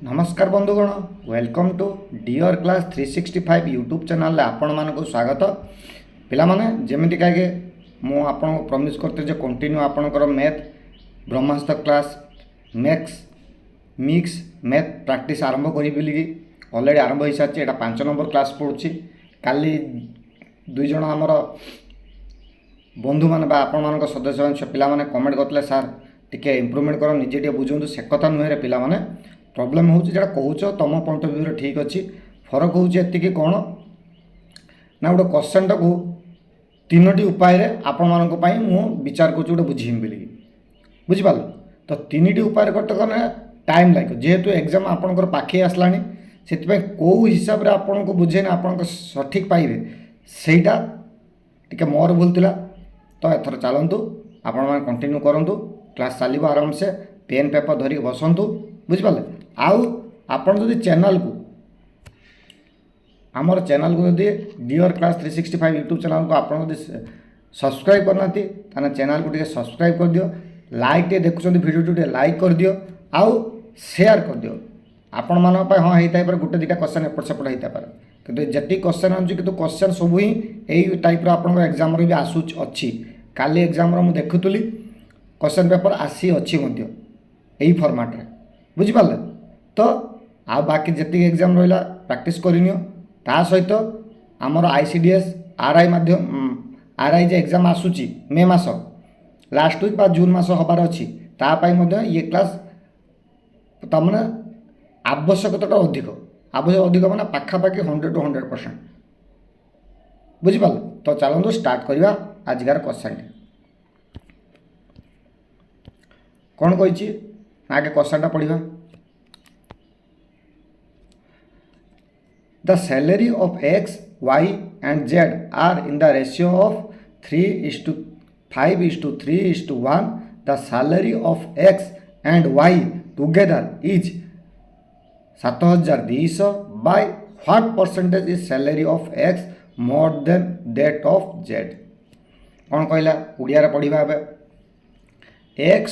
नमस्कार बंधुगण welcome to dear class 365 YouTube channel आपण मानक स्वागत पिला माने जेमिति कागे मु आपण प्रॉमिस करते जे कंटिन्यू आपणकर math Brahmastra class maths mix math practice आरंभ करी बोली ऑलरेडी आरंभ हो सारी एटा 5 नंबर क्लास पढ़ुची काली दुई जण आमर बंधु माने बा आपण मानक सदस्य पिला माने कमेंट करतले सर टिके इंप्रूवमेंट करो निजे टिके बुझंतु से कथा नुहे रे पिला माने प्रॉब्लम हो जो कौच तुम पॉइंट ऑफ व्यू ठीक अच्छी फरक होती कौन ना गोटे क्वेश्चन टाक तीनो उपाय आपण मानी मु विचार कर बुझेमी बोली बुझिपाल तो तीन उपाय करते टाइम लगे जेहेतु एग्जाम आपंकर पाखे आसला से कौ हिसाब से आपन को बुझेना आप सठिक पाइबे सेटा टिके मोर भूल थिला तो एथर चलतु आपण मैंने कंटिन्यू करूँ क्लास चलो आराम से पेन पेपर धरिक बसतु बुझिपारे आउ आपण जदि चैनल को आमर चैनल को जदि डियर क्लास 365 यूट्यूब चैनल को आप सब्सक्राइब करना ताने चैनल को सब्सक्राइब कर दियो लाइक टे देखुं वीडियो टे लाइक कर दियो आउ शेयर कर दियो आपण मान हाँ होता है गोटे दुटा क्वेश्चन एपट सेपट होता है कि जी क्वेश्चन अच्छी कि क्वेश्चन सब ही यही टाइप आप एग्जाम भी आसू अच्छी काली एग्जाम मुझे देखुली क्वेश्चन पेपर आसी अच्छी यही फॉर्मेट रे बुझिपारे तो आ बाकी जी एग्जाम रहा प्रैक्टिस करनियो ता सहित आमर आईसीडीएस आरआई माध्यम आरआई जे एग्जाम आसूची मे मास लास्ट वीक बा जून मास हबार अच्छी ये क्लास तमने आवश्यकता अधिक आवश्यक माने पाखापाखि 100 to 100% बुझिपारे तो चलते स्टार्ट करवा आजिकार क्वेश्चन कौन कही आगे क्वेश्चन पढ़ा The salary of X, Y and Z are in the ratio of 3:5:3:1. The salary of X and Y together is 7200 by what percentage is salary of X more than that of Z? कौन कहला उड़िया रे पढ़िबा बे X,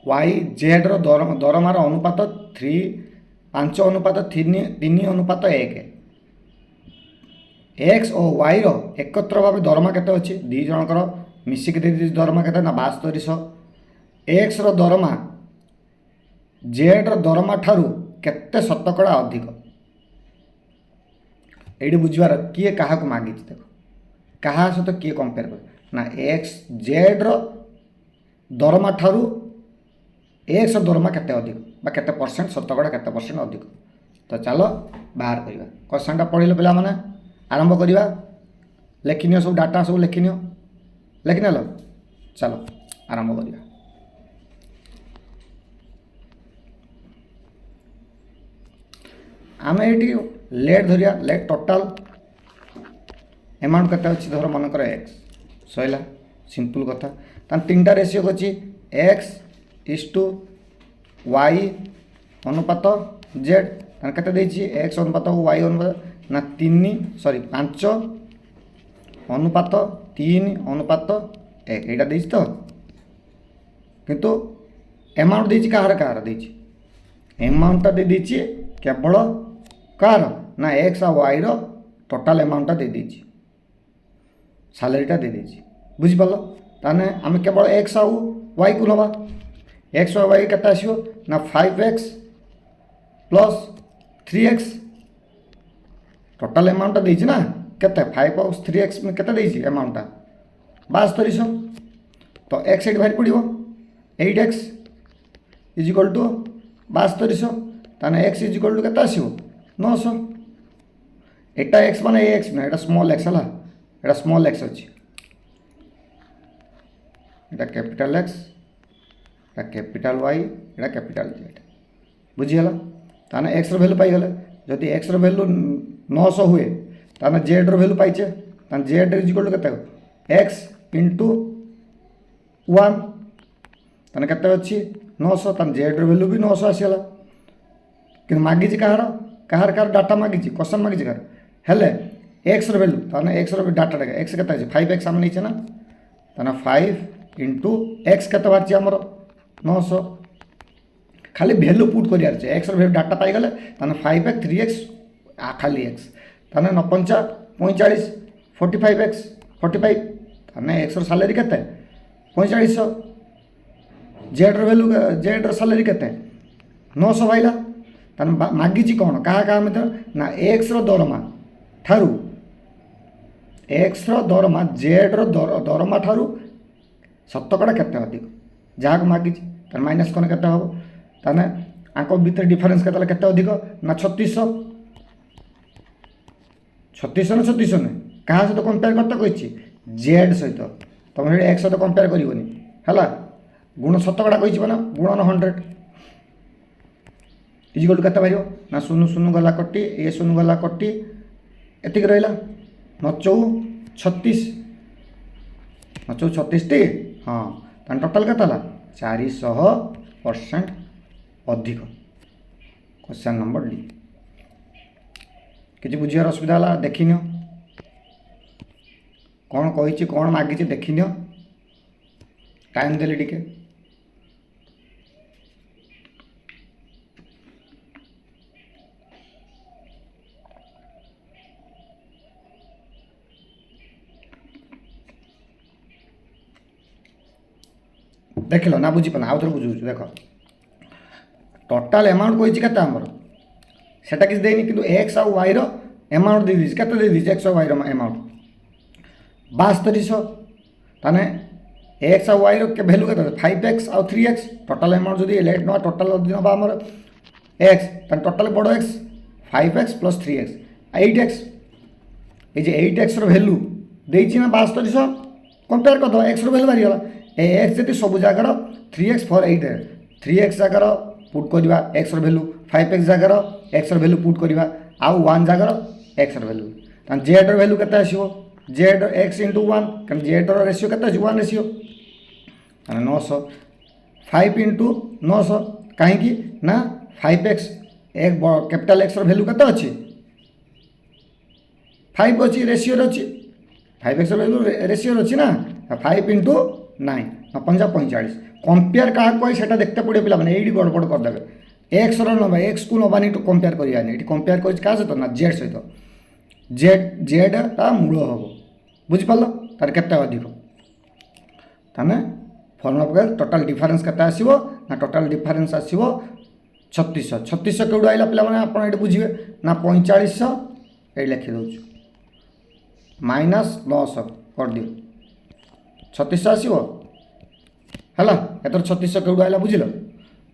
Y, Z रो दरमार अनुपात 5:3:1 x और Y रो एकत्र भाव दरमा केते अच्छी दी जनकर मिसिक दरमा केते ना 7200 एक्स रो दरमा जेड रो दरमा ठारू केते शतकड़ा अधिक एडी बुझवार किए कहा को मागी देखो कहा सहित किए कंपेयर कर ना एक्स जेड रो दरमा ठारू एक्स रो दरमा केते अधिक बा केते परसेंट शतकड़ा केते परसेंट अधिक तो चलो बाहर करवा क्वेश्चनटा पढ़िले पिला माने आरंभ करवा लेखिनियो सब डाटा सब लेखिनियो लेखिनेल चलो आरंभ करवा आम ये लेट धरिया लेट टोटाल अमाउंट केते अच्छी धर मनकर एक्स सैला सिंपल कथा तान तीनटा रेशियो अच्छी एक्स इज टू वाई अनुपात जेड तान केते देछि एक्स अनुपात वाई अनुपात ना 5 अनुपात 3 अनुपात 1 यहाँ देछि तो किंतु अमाउंट देछि कहार कहार देछि अमाउंट दे देछि केवल कार ना एक्स और वाई रो टोटाल अमाउंट दे देछि सैलरीटा दे देछि बुझि पालो ताने हम केवल एक्स और वाई को नबा एक्स और वाई केते आसीबो ना 5x plus 3x total amount देछि ना केते 5 और 3x में केते देछि अमाउंट 7200 तो x एट भारी पड़िबो 8x इज इक्वल टू 7200 ताने x इज इक्वल टू केते आसीबो 900 एटा x माने x ना एटा स्मॉल x हला एटा स्मॉल x अछि एटा कैपिटल x एटा कैपिटल y एटा कैपिटल z बुझि हला ताने x रो वैल्यू पाई गेले जदि x रो वैल्यू 900 हुए ताने जेड रो वैल्यू पाइचे ताने जेड इज इक्वल टू केते एक्स इंटू 1 ताने केते अछि 900 ताने जेड रो वैल्यू भी 900 आसीला कि मागी जी कहार डाटा मागी जी क्वेश्चन मागी जी हेले एक्स रो वैल्यू ताने एक्स रो डाटा देखे एक्स केते अछि 5x हम नैचे ना ताने 5 इंटू एक्स केते बारछि हमर 900 खाली भैल्यू पुट कर एक्स भैल्यू डाटा पाईगले ताने 5x 3x खाली एक्स ताने 9 45 45x 45 ताने एक्स सैलरी केते 4500 जेड भैल्यू जेड सैलरी केते 900 पाइला ताने मागिची कौन क्या मतलब ना एक्स दरमा ठारू एक्स दरमा जेड दरमा ठारू शतकड़ा केते अधिक जहाँ मागिची ताने माइनस कौन केते हम ताने आंक भितर डिफरेन्स केते अधिक ना 3600 3600 ना 3600 नहीं क्या सहित कंपेयर करते कही जेड सहित तुम एक्स सहित कंपेयर करनी है गुण शतकड़ा कही ना गुणन 100 इजिकल टू केते बाहर ना 0 0 गला कटी ए 0 गला कटी एतिक रहा नचौ 36 नचौ 36 टी हाँ तान टोटाल केते 400% अधिक क्वेश्चन नंबर डी किसी बुझार असुविधा है देखिन कौन कही कौन मागी देखिन टाइम देली टिके देख लो ना बुझीपार आउ थे बुझे देख टोटाल एमाउंट कही केमर सेटा किसी देनी कि एक्स आउ वाई एमाउंट दे दीजिए केते दे दीजिए एक्स आउ वाई एमाउंट 7200 ताने एक्स आउ वाई भैल्यू के 5x आउ 3x टोटाल एमाउंट जो लेट ना टोटाल ना आमर एक्स ताने टोटाल बड़ x 5x plus 3x 8x ये 8x भैल्यू देना 7200 कंपेयर कर दो एक्स भैल्यू बाहरीगला एक्स जी सब जगार 3x फॉर 8 3x जगार पुट करवा एक्स भैल्यू 5x जगार एक्स भैल्यू पुट करवा आउ 1 जगार एक्स भैल्यू तान जेड भैल्यू केते आसीबो जेड एक्स इंटू 1 कारण जेड रेशियो केते 1 रेशियो तान 900 5 इंटू 900 कहीं ना 5x एक कैपिटल एक्स भैल्यू केते अच्छी 5 अच्छी रेशियो अच्छी 5x भैल्यू रेशियो अच्छी ना 5 इंटू 9 45 कंपेयर क्या कही से देखते पड़े पे ये गड़बड़ करदे एक्स ना एक्स को नबानी टू कंपेयर करानी ये कंपेयर कर क्या सहित ना जेड सहित जेड जेडटा मूल हम बुझिपाल तार केते अधिक ताने फर्मुला पकाए टोटाल डिफरेन्स केते आसीबो ना टोटाल डिफरेन्स आसीबो 3600 3600 केउडू आइला पिला माने आपण एटी बुझिबे ना 4500 ए लिखि दउछु माइनस 900 कर दियो 3600 आसीबो हला एतर 3600 केउडू आइला बुझिलो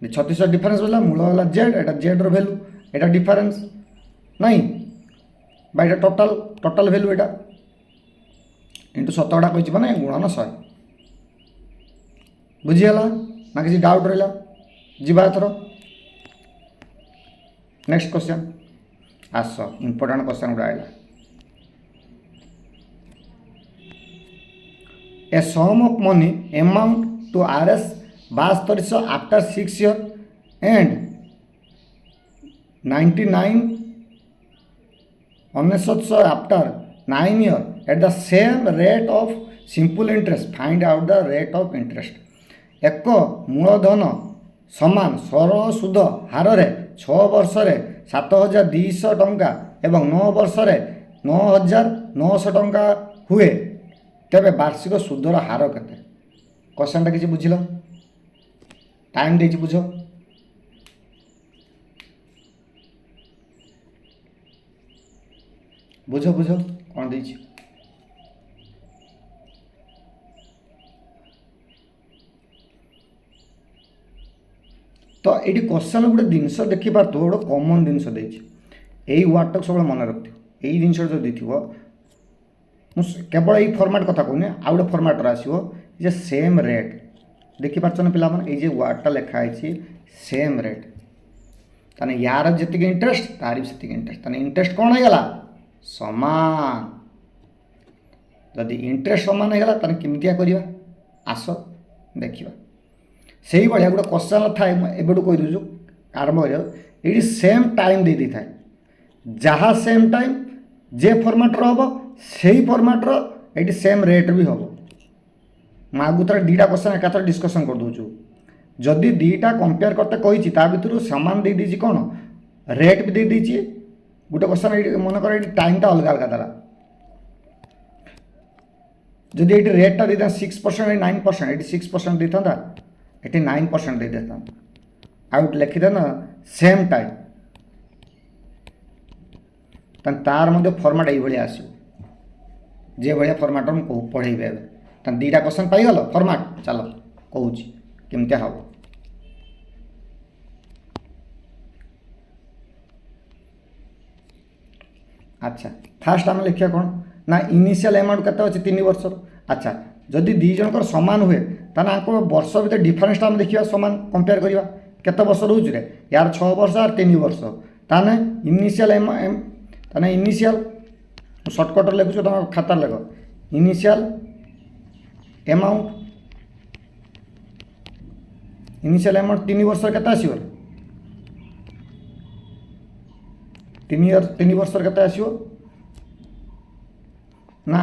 3600 डिफरेन्स बोला मूल वाला जेड एटा जेड रो वैल्यू एटा डिफरेन्स नहीं बाय एटा टोटाल टोटाल वैल्यू एटा इंटू शतकड़ा कहि माने गुणन 100 बुझिगला ना किसी डाउट रहिला जीवा एथर नेक्स्ट क्वेश्चन आस इंपोर्टेंट क्वेश्चन गुड़ा आइला a sum of money amount to RS 7200 after 6 years and 99 unnecessary after 9 years at the same rate of simple interest find out the rate of interest एक मूलधन समान सरल सुध हार 6 वर्ष 7200 टंका एवं 9 वर्ष 9900 टंका हुए तेरे वार्षिक सुधर हार केते क्वेश्चनटा किसी बुझिल टाइम देछि बुझ बुझ बुझ कौन देछि तो ये क्वेश्चन गोटे जिनस देखिपार तो गोटे कॉमन जिनस यही वार्ड सब मन रखियो यही जिनस जो देखो केवल यही फॉर्मेट कथा कहूनी आउ गोटे फॉर्मेट आसो जे सेम रेट देखिपार पिला माने ये वार्डटा लिखाई सेम रेट ताने यार जी इंटरेस्ट तार भी से इंटरेस्ट ताने इंटरेस्ट कौन होगा समान जदि इंटरेस्ट समान होगा ताने केमितिया करवा आस देखिए से ही भाया गोटे क्वेश्चन थाए एबेटू कही दूँ आरंभ ये सेम टाइम दे दी थाए जहाँ सेम टाइम जे फॉर्मेट हम से फॉर्मेट ये सेम रेट भी हम आगु थोड़ा 2टा क्वेश्चन एकाथर डिस्कसन कर दूँ जदि दीटा कंपेयर करते कही भितर सामान दे दीजिए कौन रेट भी दे दीजिए गोटे क्वेश्चन मन कर टाइमटा अलग अलग द्वारा जदि ये रेटा देता 6% 9% ये 6% देता ये 9% दे देता आउट लिखिदे ना सेम टाइम तार मध्य फर्माट ये आस जे भाया फर्माट मुझे पढ़ेबे दीटा क्वेश्चन पाइगल फर्माट चलो कहूँ केमती हम अच्छा फास्ट आम लिखा कौन ना इनिशियल अमाउंट केते अच्छे 3 वर्ष अच्छा जदि दी जनकर सामान हुए ताना आपको वर्ष भीतर डिफरेन्सटा आम देखा सामान कंपेयर करवा केते वर्ष रोज रे यार 6 वर्ष और 3 वर्ष ताने इनिशियल ताने इनिशियल सर्टकट लिखुच तुम खाता लिख इनिशियल अमाउंट 3 वर्ष केते आसीबो 3 वर्ष केते आसीबो ना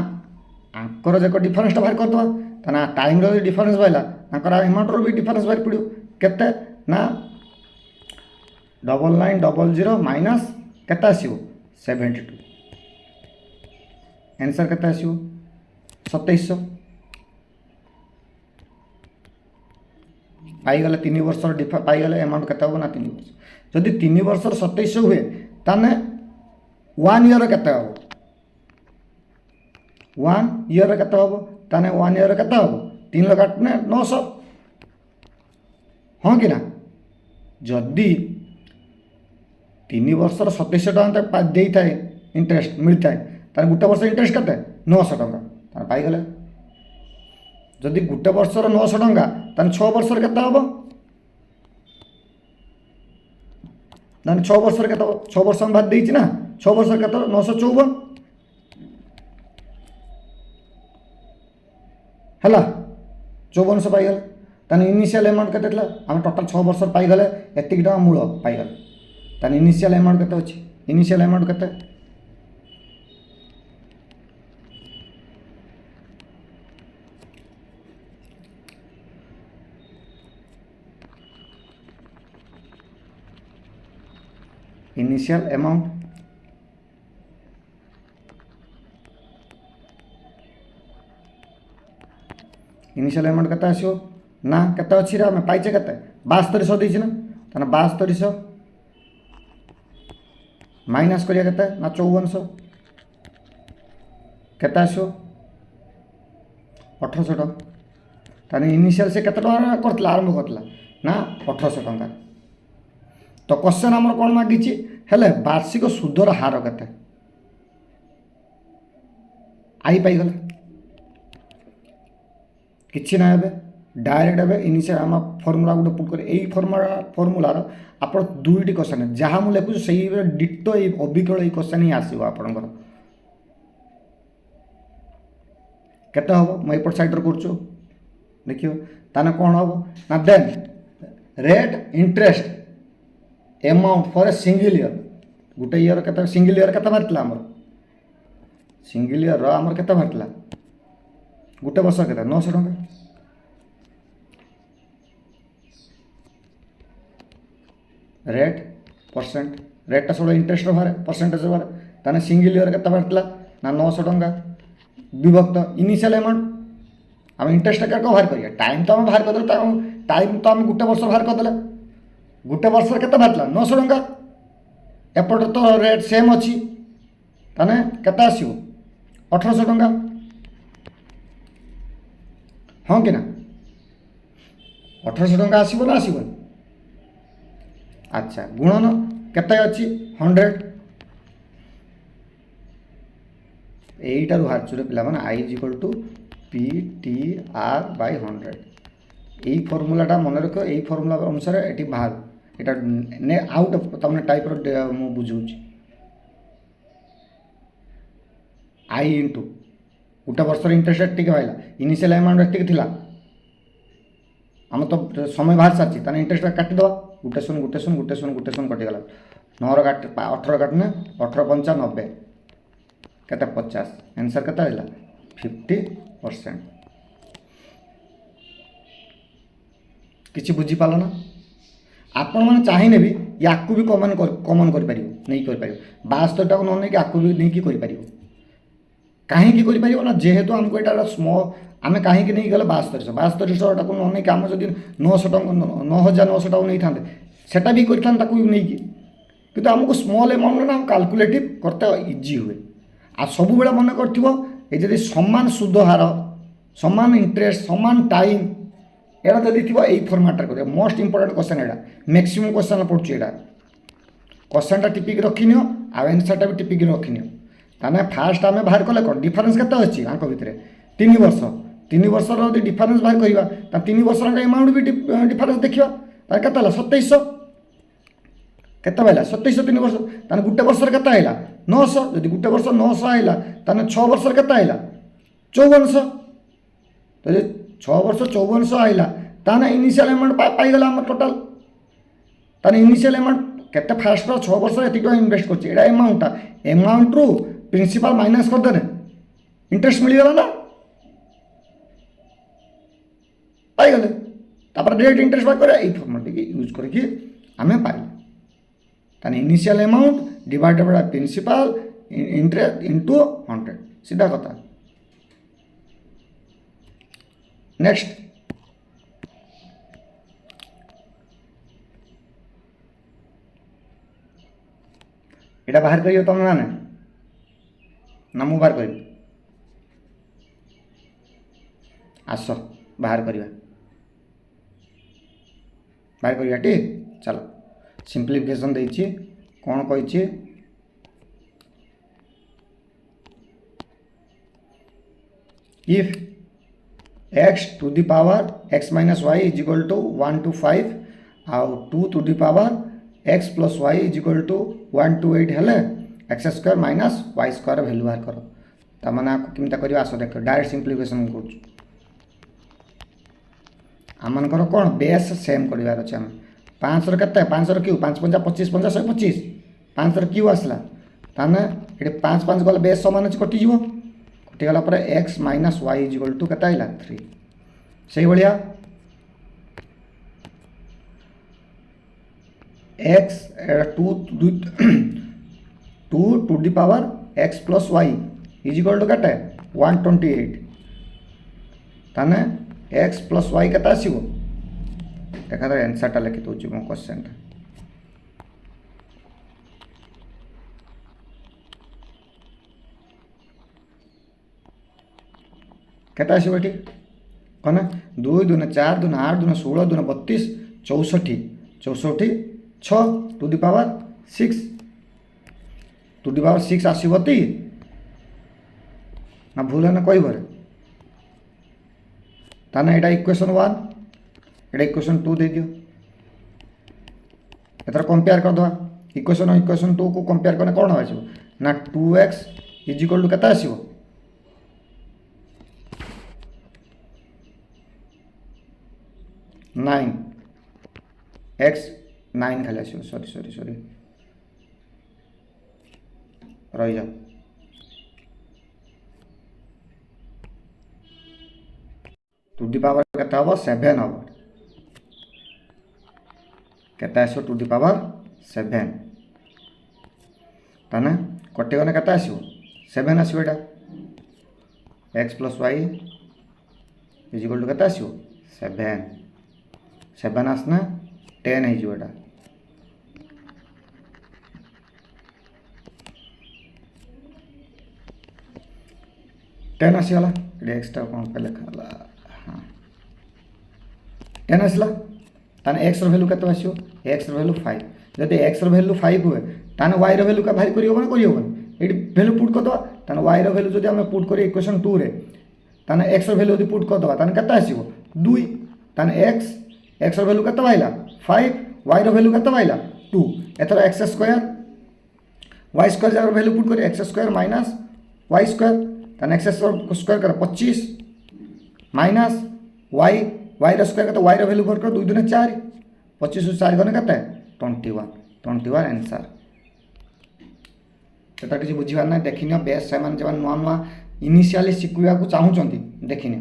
आंकर जक डिफरेन्सटा बाहर करदे ताना टाइम रो डिफरेन्स बाहला आंकर अमाउंट रो भी डिफरेन्स बाहर पड़ो केते ना 9900 माइनस केते आसीबो 72 आंसर केते आसीबो 2700 पाईगले 3 वर्ष पाईगले अमाउंट केते हो ना 3 वर्ष जदि 3 वर्ष 2700 हुए ताने 1 ईयर केते हो 1 ईयर केते हो ताने 1 ईयर केते हो 3 लाख 900 हाँ कि ना जदि 3 वर्ष 2700 टका दे था इंटरेस्ट मिलता है तार गोटे वर्ष इंटरेस्ट केते 900 टका पाईगले जदि गोटे वर्षर 900 टका तान 6 वर्षर केते हबो तान 6 वर्षर केते 6 वर्ष हम बाद देछि ना 6 वर्षर केते 954 हला 5400 पाईगले तान इनिशियल अमाउंट केते थला हम टोटल 6 वर्षर पाईगले एतिक टका मूल पाईगले तान इनिशियल अमाउंट केते अछि इनिशियल अमाउंट केते इनिशियल अमाउंट इनिशियल अमाउंट केते आसीओ ना केते अछि रे हम पाइचे केते 7200 देछि ना ताना 7200 माइनस करिया केते ना 5400 केते आसीओ 1800 टका ताने इनिशियल से केते टका करतला आरंभ करतला ना 1800 टका तो क्वेश्चन आमर कौन मागी हेले वार्षिक सुधर हार केते आई पाईगला किसी ना डायरेक्ट ए इनिशियल आम फर्मुला गोटे पुट कर यही फर्मुलार आप दुईटी क्वेश्चन जहाँ मुझे लिखुँ से डिटो ये अविकल ये क्वेश्चन ही आसो आपणकर केते हम मैं एपट साइड कर देखियो ताने कौन हम ना then rate interest amount for a single year गोटे ईयर के सिंगल ईयर के बाहर आमर सिंगल ईयर आमर के बाहर गोटे वर्ष के 900 टका रेट परसेंट रेटा सब इंटरेस्ट बाहर परसेंटेज बाहर ताने सिंगल ईयर के बाहर ना 900 टका विभक्त इनिशियल अमाउंट आम इंटरेस्ट क्या बाहर करिया टाइम तो आम बाहर करदे टाइम तो आम गोटे वर्ष बाहर करदे गोटे वर्ष के बाहर 900 टका एपटे तो रेट सेम अच्छी ताने केते आसीबो 1800 टका हाँ कि ना 1800 टका आसीबो ना आसीबो अच्छा गुणन केते अच्छी 100 एटा रु हार चुरे पिला माने I is equal to P T R by 100 यही फर्मुलाटा मन रख यही फर्मुला अनुसार ये बाहर यहाँ ने आउट तमने टाइप मु बुझे आई इंटू गोटे वर्ष इंटरेस्ट टी भाईला इनिशियल अमाउंट टी आम तो समय बाहर सारी ताने इंटरेस्ट काटिदेवा गोटे शून गोटे शून गोटे शून गोटे शून कटिगला 9 काट 18 काटने 18 5 90 केते 50 आंसर केते 50%। किसी बुझीपाल ना आपण मैंने चाहिए भी या भी कमन कर नहीं कर 72 टाक न नहीं आपको भी नहीं कर कहीं ना जेहेतु आमको यहाँ स्मॉल आम कहीं नहीं गले 7200 टाक न नहीं आम जब 900 टाक 9900 टाक नहीं था सेटा भी नहीं कि आमको स्मॉल अमाउंट ना कैलकुलेटिव करते इजी हुए आ सब बेला मन कर समान सुध हार समान इंटरेस्ट समान टाइम एटा जदि थी यही फर्माट कर मोस्ट इंपोर्टेंट क्वेश्चन एटा मैक्सिमम क्वेश्चन पड़ुछ एटा क्वेश्चन टिपिक रखिनि आ आंसर भी टिपिक रखिनि ताने फास्ट आम बाहर कले कौन डिफरेन्स के अच्छी आंक भितर 3 वर्ष 3 वर्ष डिफरेन्स बाहर करवा 3 वर्ष अमाउंट भी डिफरेन्स देखा के 2700 केते पाइला 2700 3 वर्ष ताने गुटे वर्ष के 900 जदि गुटे वर्ष 900 आइला ताने 6 वर्ष के 5400 तो 6 वर्ष 5400 आइला ताने इनिशियल अमाउंट पाइगला आम टोटाल ताने इनिशियल अमाउंट केते फास्ट 6 वर्ष एतिक इन्वेस्ट करछि एडा अमाउंट रु प्रिंसिपल माइनस कर देने इंटरेस्ट मिलगला ना पाइगले तापर रेट इंटरेस्ट बात करे ए फॉर्मूला के यूज करके आमे पाइला ताने initial amount divided by principal interest into 100 सीधा कथा नेक्स्ट एटा बाहर करियो तुम माने ना मु बाहर कर आस बाहर करिया बाहर करिया टी चलो सिंप्लिफिकेशन देछि कोन कहिछि if x to the power x minus y is equal to 1 to 5 आउ 2 to the power x plus y is equal to 1 to 8 हेले x square minus y square value बाहर करो तमने आपको किमता करियो आसो देख डायरेक्ट सिंप्लिफिकेशन करू आमनकर कोन बेस सेम करिवार अछि हम 5 र केते 5 र क्यू 5 5 25 50 125 5 र क्यू आसला ताने एटे 5 5 गले बेस समान अछि कटि जीवो कटि गला पर x minus y is equal to केते आइला 3 सही बढ़िया x 2 to the power x plus y is equal to केते 128 ताने x प्लस y केते आसीबो देखा तो आंसर टा लिखि दउछि मो क्वेश्चन टा केते आसीबो एठी कोन 2 2 4 2 8 2 16 2 32 64 64 6 to the power 6 to the power 6 आसीबो ती ना भूल ना कोई बार ताने एटा इक्वेशन 1 एटा इक्वेशन 2 दे दियो एतर कंपेयर कर दवा इक्वेशन 2 को कंपेयर करने कोन आसीबो ना 2x इज इक्वल टू केते आसीबो 9 x 9 खाली आसीबो सॉरी रही जा टू दी पावर केते हबो 7 हबो केते आसो टू दी पावर 7 ताने कटे गने केते आसीबो 7 आसीबो एटा x plus y is equal to केते आसीबो 7 आसना 10 है जो एटा टेन आसीगला एक्सट्रा कौन पे लिखा हाँ 10 आसला ताने x रो वैल्यू केते आसीओ x रो वैल्यू 5 जदि x रो वैल्यू 5 हुए ताने y रो वैल्यू का बाहर करियो कोन करियो कोन एडी वैल्यू पुट कर दवा ताने y रो वैल्यू जदि हम पुट करी इक्वेशन 2 रे ताने x रो वैल्यू जदि पुट कर दवा ताने केते आसीओ 2 ताने x रो वैल्यू केते आइला 5 y रो वैल्यू केते आइला 2 एतर x square y square rho value put करी x square minus y square ताने x स्क्वायर कर 25 माइनस y रो स्क्वायर केते y रो वैल्यू पुट कर 2 2 4 25 4 गने केते 21 आंसर सेटा किसी बुझिबार ना देखिनियो बेस सेमान जवान नुआ नुआ इनिशियली सिकुया को चाहू चंती देखिने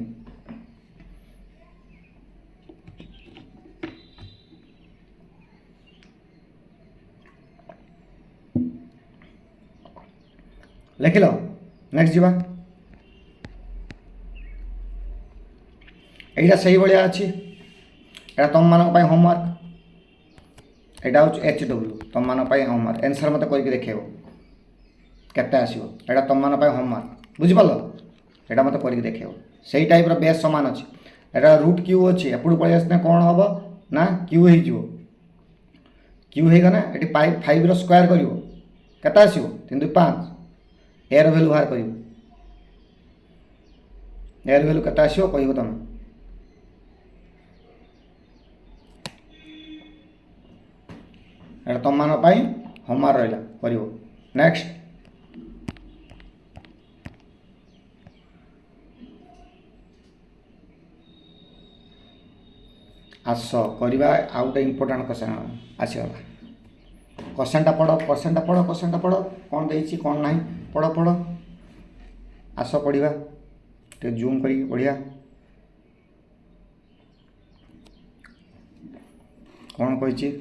लिखिल नेक्स्ट जीवा एटा सही भाया अच्छी एटा तुम मान होमवर्क एटा हूँ एच डब्ल्यू तुम मान होमवर्क आंसर मत करके देखेब केते आसीबो एटा तुम मान होमवर्क बुझिपाल एटा मत करके देखेब सही टाइप रो बेस समान अच्छी एटा रूट क्यू अच्छी एपटू पलि आसने कौन हम ना क्यू हो क्यू हो गना ये 5 रो स्क्वायर कर केते आसीबो 3 2 5 एर वैल्यू बाहर कर एर वैल्यू केते आसीबो कहबो तुम एटा तुम मान होमवर्क रहा कर नेक्स्ट आस करवा आउ गोटे इम्पोर्टाट क्वेश्चन आसीगला क्वेश्चनटा पढ़ क्वेश्चनटा पढ़ कौन देती कौन ना पढ़ पढ़ आस पढ़ा टे जूम कर पढ़िया कौन कही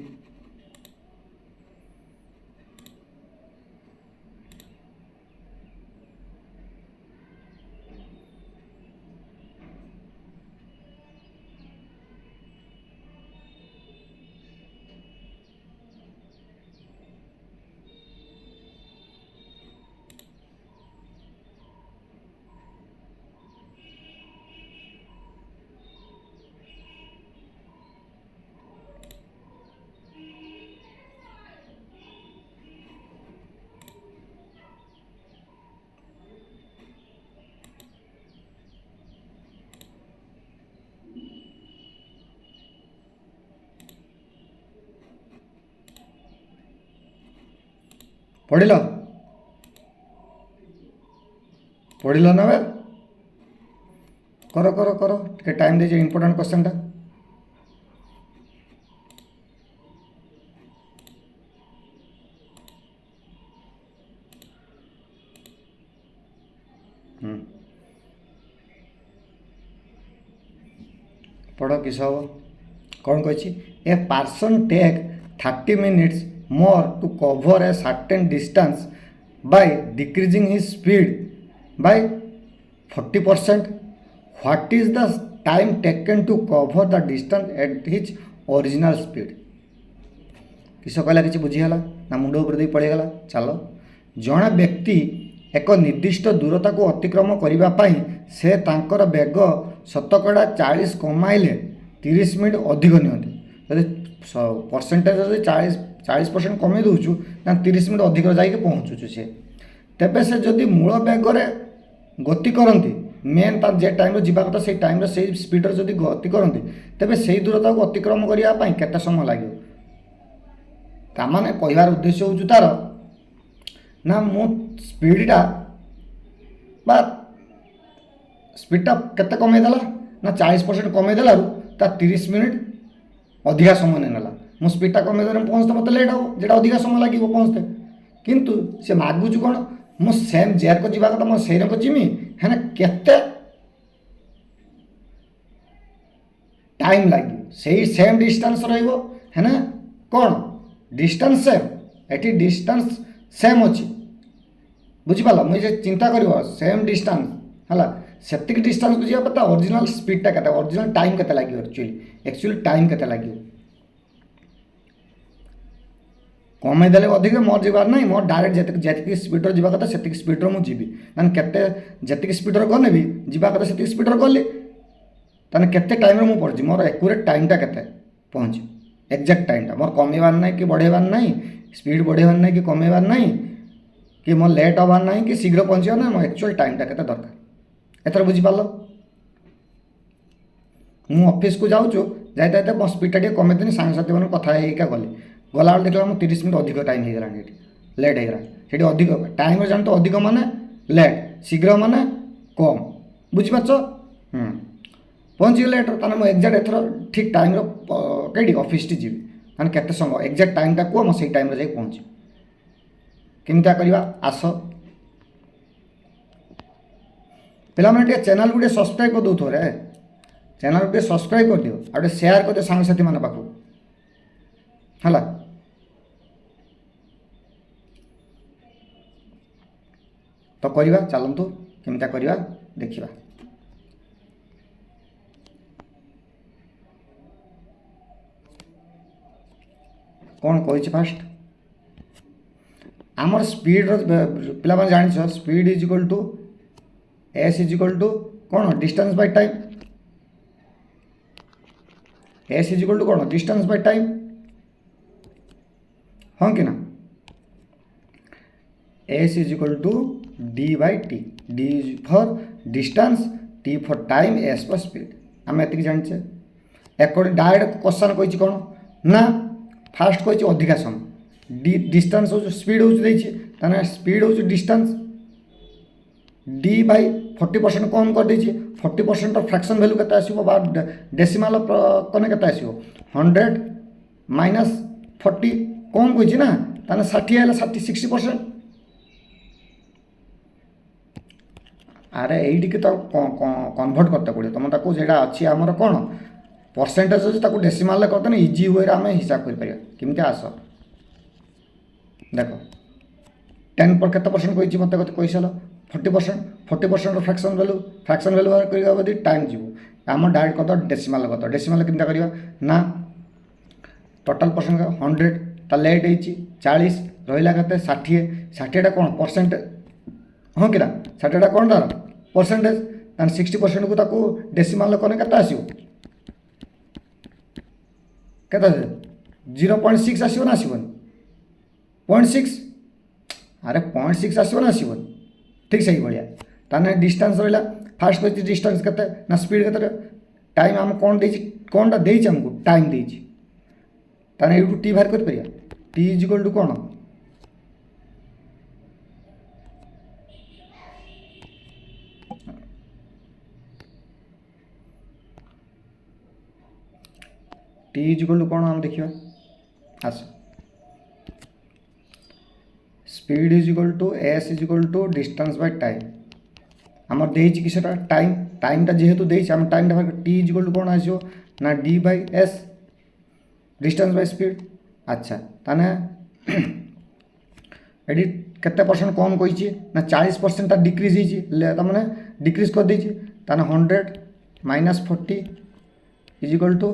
पढ़िल ना बे कर कर कर टे टाइम दे इम्पोर्टाट क्वेश्चन टा पढ़ किस हम कौन कही a person take 30 minutes more to cover a certain distance by decreasing his speed by 40%. What is the time taken to cover the distance at his original speed? किस कहला कि बुझीगला ना मुंड उपर दे पड़ेगला चलो जड़े व्यक्ति एक निर्दिष्ट दूरता को अतिक्रम करने से तांकर बेग शतकड़ा 40 कमाइले 30 मिनट अधिक नि परसेंटेज 40% कमे दूचु ना 30 मिनट अधिक जाके पहुँचुचु सी तेबे से जदि मूल बेगरे गति करती मेन तार जे टाइम जावा कथा से टाइम से स्पीड जदि गति करती तेबे से दूरता को अतिक्रम करने केते समय लगे तामाने कहबार उद्देश्य हूँ तार ना मो स्पीडटा बा स्पीडटा केते कमेदेला ना 40% कमेदेला ता 30 मिनट अधिका समय नहीं नाला मो स्पीडटा कमे पहुँचते मतलब लेट हम जेटा अधिका समय लगे पहुँचते किंतु से मागुच कौन मो सेम जेर को जावा कथा मो से रंग जिमी है केते टाइम लगे से सेम डिस्टेंस रहिबो है ना कौन distance same eighty distance same अच्छी बुझिपाल मुझे चिंता कर सेम डिस्टेंस है सेतिक डिस्टेंस को जावा पता ओरिजिनल स्पीडटा केते ओरिजिनल टाइम केते लगे एक्चुअली टाइम केते लगे कमेदेले अधिक मोर जीवार ना मोर डायरेक्ट जी स्पीड जावा कथा से स्पीड मुझे जीवी मैंने केते जी स्पीड गले भी जावा कथा से स्पीड गली ताने केते टाइम मुझे पहुँची मोर एक्यूरेट टाइमटा केते पहुँची एक्जाक्ट टाइमटा मोर कमेबार ना कि बढ़ेबार ना स्पीड बढ़ेबार ना कि कमेबार ना कि मोर लेट हबार ना कि शीघ्र पहुँचार ना मोर एक्चुअल टाइमटा केते दरकार एथर बुझिपाल मु ऑफिस को जाऊँ जाते मो स्पीडटा टे कमेदेनी सांगसाथी मैंने कथा गली गला देखला मुझे 30 मिनट अधिक टाइम हो गलानी लेट हो गला अधिक टाइम जान तो अधिक माने लेट शीघ्र माने कम बुझिपार पहुँची लेट ताने मो एक्जाक्ट एथर ठीक टाइम कई ऑफिस टी जीवी मैंने केते समय एक्जाक्ट टाइमटा कह मैं टाइम जाए पहुँची केमता करवा आस पे मैंने चैनल को सब्सक्राइब कर दो रे चैनल को सब्सक्राइब कर दियो आ शेयर कर दियो सांगसाथी मान पाखु है तो करवा चलतु केमता करवा देखा। कौन कही फास्ट आमर स्पीड पे जान speed is equal to S is equal to कौन distance by time. S is equal to कौन डिस्टेंस बाय टाइम हाँ कि ना। S is equal to D by T D is for distance T for time S for speed आम एति जाने according direct question कही कौन ना फास्ट कही अधिका समय डिस्टेंस हो स्पीड हो स्पीड हो डिस्टेंस डी बाई 40% कम कर देछि 40% फ्रैक्शन वैल्यू केते आसीबो बा डेसिमल कने केते आसीबो 100 माइनस 40 कम कहि ना ताने 60 हैला 60% अरे एइडी के तो कन्वर्ट करते पड़े तुम ताको जेडा अछि हमर कोन परसेंटेज अछि ताको डेसिमल करते ना इजी वे रे हम हिसाब कर परिया किमते आसो देखो 10 पर केते परसेंट कहि मते कते कहि सालो 40% फ्रैक्शन वैल्यू करबा बदी टाइम जीवो आम डायरेक्ट कर डेसिमल केमता करबा ना टोटल परसेंट 100 ता लेट होईची 40 रहिला केते 60 टा कोन परसेंट हाँ कि 60 टा कोन तार परसेंटेज तान 60% को ताको डेसिमल कोने केते आसीबो केते 0.6 आसीबो ना आसीबो 0.6 अरे 0.6 आसीबो ना आसीबो ठीक सही भाया ताने डिस्टेंस रहा फास्ट कही डिस्टेंस केते ना स्पीड केते टाइम आम कौन दे कौनटा दे हमको टाइम दे ताने यू टी बाहर कर परिया टी इज इक्वल टू कौन टी इज इक्वल टू कौन आम देखिए आस speed is equal to S is equal to distance by time आमर देछि कि सेटा टाइमटा जेहेतु देछि हम टाइमटा टी इज इक्वल टू कौन आसो ना D by S distance by speed अच्छा ताने एडी केते परसेंट कम कहिछि ना 40% ता डिक्रीज हिछि ता माने डिक्रीज कर देछि ताने 100 minus 40 is equal to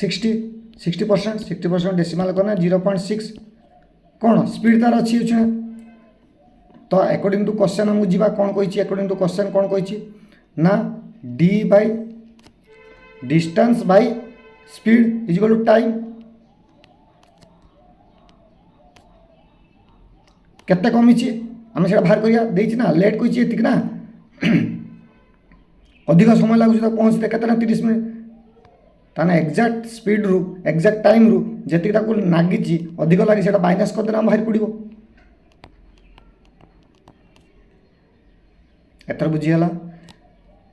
60% decimal करना 0.6 कौन स्पीड तार अच्छी तो अकॉर्डिंग टू क्वेश्चन हमको जीवा कौन कही अकॉर्डिंग टू क्वेश्चन कौन कही ना D by distance by speed is equal to time केते कमी आम से बाहर करिया देछि ना लेट कही एतिक ना अधिक समय लगुच पहुँचते केतना 30 मिनट ताने एक्जाक्ट स्पीड रु एक्जाक्ट टाइम रु जेति ताको नागिछि अधिक लागि सेटा माइनस कर देना बाहर पड़िबो एतर बुझी हला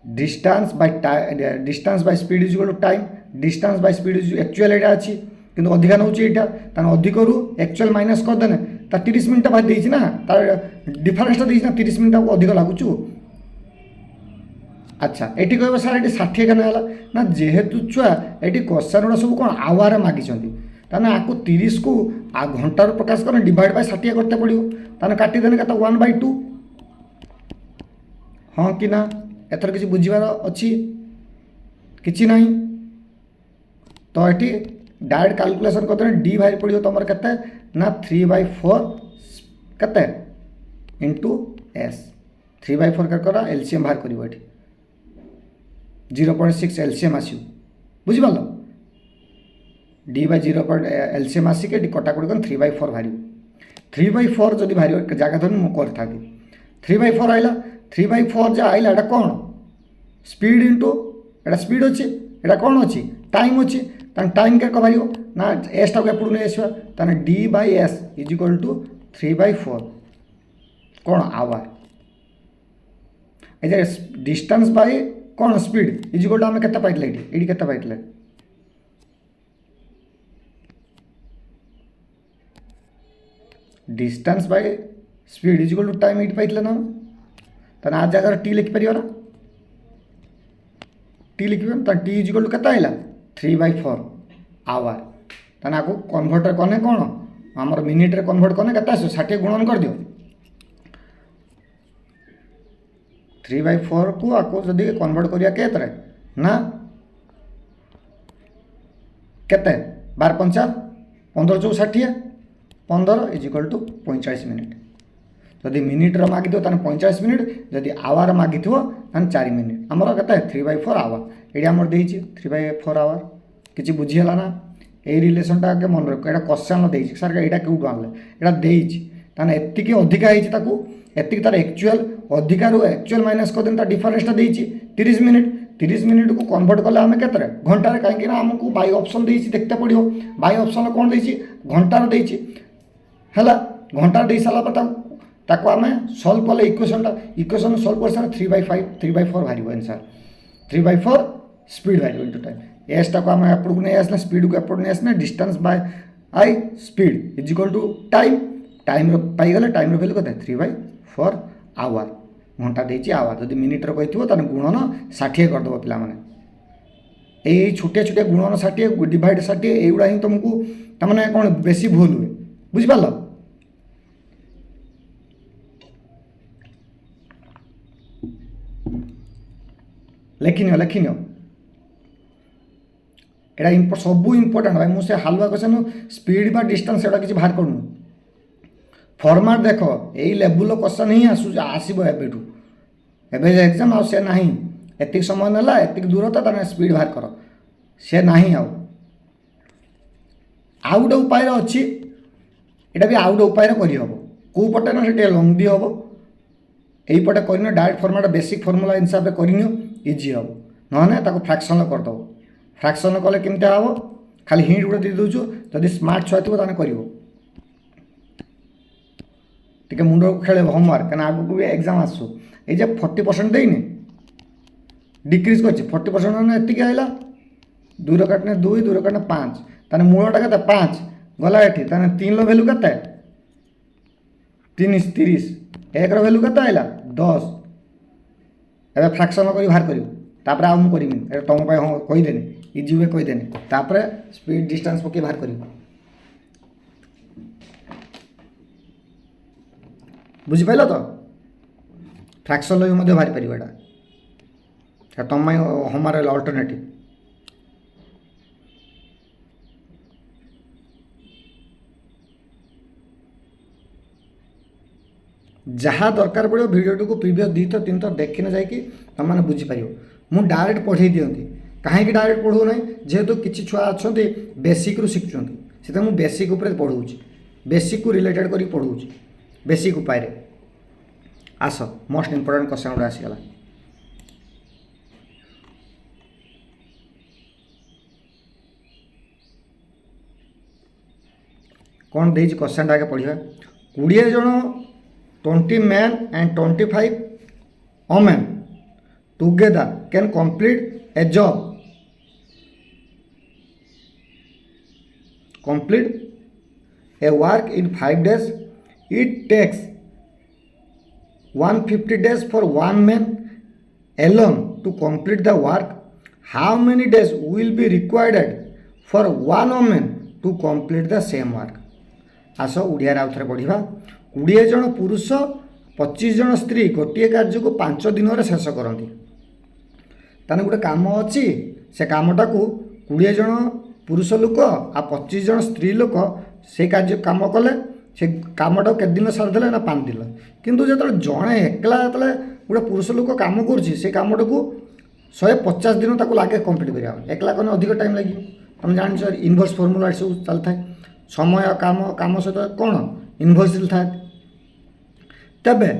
distance by speed is equal to time distance by speed is actual एटा अछि किंतु अधिक नउछि एटा ताने अधिक रु एक्चुअल माइनस कर देने ता 30 मिनिट बाहर देछि ना तार डिफरेंस ता देछि ना 30 मिनिट अधिक लागुछु अच्छा एटी कहबो सर एटी 60 केना हला ना जेहेतु छुआ एटी क्वेश्चन गुड़ा सब कौन आवर मागिछंती ताने आको 30 को आ घंटार प्रकाश करने डिवाइड बाय 60 करते पड़ियो ताने काटी देने केता 1/2 हाँ कि ना एथर किसी बुझीबार अछि किछि नाही तो एटी डायरेक्ट कैलकुलेशन करते डी बाहर पड़ियो तमर केते ना 3/4 केते इनटू एस 3/4 कर करा एलसीएम बाहर करिवो एटी 0.6 एलसीएम आसो बुझिपाल डी बाय 0 एलसीएम आसिक कटाकटी कर 3/4 बाहर 3/4 जदि बाहर जगह धर मुझे करी 3/4 आइला 3/4 जो आइला एटा कौन स्पीड इंटू एटा स्पीड अच्छे एटा कौन अच्छी टाइम अच्छी टाइम के बाहर ना एस टाक एपड़ नहीं आसवा ताने D by S is equal to 3/4 कौन आवर ए डिस्टेंस बाय कौन स्पीड इज इक्वल टू आम केते पाइतले एडी केते पाइतले distance by speed is equal to time एटी पाइतले ना ताने आ जगह टी लिखि परियो ना टी लिखिबे त टी इज इक्वल टू केते आइला 3/4 आवर ताने आको कन्वर्टर कने कौन हमर मिनिट रे कन्वर्ट कने केते आसो 60 गुणन कर दियो 3/4 को आपको जदि कन्वर्ट करिया केतरे ना केते 12 पंचा 15 चौ 60 15 इज इक्वल टू 45 मिनिट जदि मिनिट रो मागी दो ताने 45 मिनिट जदि आवर मागी थो ताने 4 मिनिट हमर केते 3/4 आवर एडी हमर देइछि 3/4 आवर किछि बुझी हला ना ए रिलेशनटा के मन रख एटा क्वेश्चन देइछि सर एटा केउटु आनले एटा देइछि ताने एत्तिकी अधिका हेछि ताकू एत्तिकी तार एक्चुअल अधिका रो एक्चुअल माइनस कर देन ता डिफरेंस ता देइछि 30 मिनिट को कन्वर्ट कले आम के घंटार कहीं आमको बाई ऑप्शन देइछि देखते पड़ो बाई ऑप्शन कौन देइछि घंटार देइछि हैला घंटार दे सारा पर ताको आम सल्व कले इक्वेशन सल्व कर सारा 3/4 बाहर आंसर 3/4 स्पीड बाहर इनटू टाइम एसटा को आम एपड़ नहीं आसना स्पीड को एपड़ नहीं आसना डिस्टेंस बाय आई speed is equal to time पाईगले टाइम वैल्यू कत 3/4 आवर घंटा देइछि आवर जदि मिनिट रही गुणन 60 करदेव पिला माने ये छोटे छोटे गुणन 60 डिवाइड 60 एगुड़ा ही तुमको तमाने कौन बेसी भूल हुए बुझिपाल लेखिनियो एटा सबू इम्पोर्टेंट भाई मुझे हालुआ क्वेश्चन स्पीड बा डिस्टेंस एटा किसी बाहर करूँ फॉर्मेट देख यही लेवल क्वेश्चन ही आसो एबेठू एबे एग्जाम आ से नहीं एतिक समय नेला एतिक दूरता ताने स्पीड बाहर कर से नहीं आउ गोटे उपाय अच्छी एटा भी आउ गोटे उपाय करहब कौ पटे ना से लंग भी हम यहीपटे कर डायरेक्ट फॉर्मेट बेसिक फॉर्मूला हिसाब से करनियो इजी हम ना फ्रैक्शन करदेव फ्रैक्शन कले केमती हम खाली हिंट गोटे दे दूचु जदि स्मार्ट छुआ थो कर टे मुंड खेल होमवर्क कहीं आगू भी एग्जाम आसू ये 40% देनी डिक्रीज कर 40% एति आईला 2 काटने 2 काटने 5 ताने मूलटा के 5 गला ये ताने 3 भैल्यू के 3 30 1 भैल्यू के आईला 10 एवं फ्रैक्शन कर बाहर कर आउ मुझे तुम हाँ कहीदेनी इजी वे कहीदेनी स्पीड डिस्टेंस पकई बाहर कर बुझिपाल तो फ्रैक्शन भी बाहर पार एटा तुम हमारे अल्टरनेटिव जहाँ दरकार पड़ो भिडियो को प्रीवियस 2 थर 3 थर देखने जाकि तुम मैंने बुझीपार मुझे डायरेक्ट पढ़े दिखती कहीं डायरेक्ट पढ़ू ना जेहेतु किसी छुआ अच्छा बेसिक रू शिखुं से मुझे बेसिक उपर पढ़ाऊँ बेसिक को रिलेटेड कर पढ़ाऊँ बेसिक उपाय आस मोस्ट इंपोर्टेंट क्वेश्चन गोटे आसीगला कौन दे क्वेश्चन आगे पढ़ा 20 जन 20 man and 25 women together can complete A job complete A work in 5 days it takes 150 days for one man alone to complete the work. How many days will be required for one woman to complete the same work? आस ओडिया आउ थे पढ़ा 20 जन पुरुष 25 जन स्त्री गोटे कार्य को 5 दिन में शेष करती ताने गोटे कम अच्छी से कमटा को 20 जन पुरुष लोक आ 25 जन स्त्री लोक से कार्य कम कले से कमटा के दिन सारिदे ना 5 दिन किंतु जो जड़े एकला जो गोटे पुरुष लोक कम करमटा को 150 दिन तक लगे कम्प्लीट करा एकला कने अधिक टाइम लगे तुम जान इनवर्स फर्मूला सब चलता है समय काम काम सहित कौन इनवर्स थाए तेबे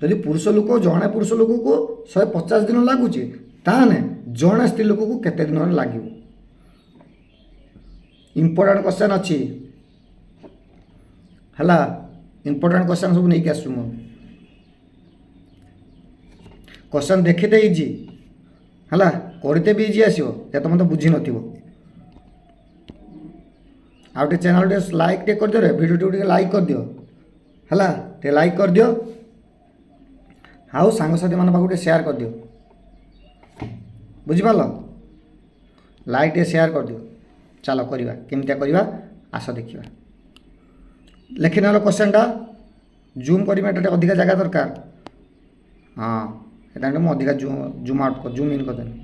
जदि पुरुष लोक जड़े पुरुष लोक को 150 दिन लगुच ताने जड़े स्त्री लोक को केते दिन लगे इंपोर्टेंट क्वेश्चन अच्छी है इंपोर्टेंट क्वेश्चन सब नहीं आसू मु क्वेश्चन देखते इजी है करते भी इजी आसो तुम तो बुझी नथिबो आउटे चैनल टे लाइक टे कर दियो रे वीडियो टे लाइक कर दियो है टे लाइक कर दियो हाउ सांगसाथी मान पाखु टे शेयर कर दियो बुझिपाल लाइक टे शेयर कर दियो चलो करवा केमतिया करवा आस देखिए लेखि ना क्वेश्चन टा जूम करवा अधिका जगह दरकार हाँ एटा मैं अधिका जूम आउट कर जूम इन करदेनी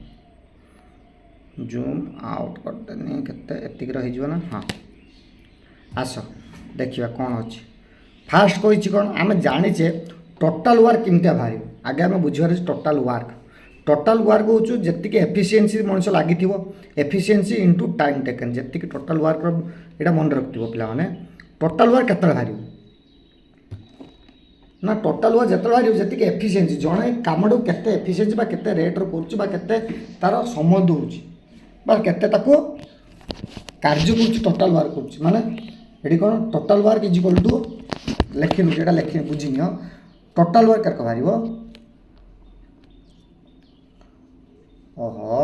जूम आउट करदेनी केत रही ना हाँ आस देखा कौन अच्छी फास्ट कही कौन आम जाचे टोटाल वर्क केमती बाहर आगे आम बुझार टोटाल वर्क हूँ जी एफिशिएंसी मनुष्य लगी एफिशिएंसी इंटू टाइम टेकन जी टोटाल वर्क यहाँ मन रखिथ पे टोटाल वर्क केत बाहर ना टोटाल वर्क जो बाहर जी एफिशिएंसी जड़े कम के एफिशिएंसी के रेट्रे करते तार समय दूसरी केते कार्य कर टोटाल वर्क कर माने ये कौन total work is equal to लिखिलु ये लिखि बुझिनि टोटाल वर्क केरक बाहर ओहो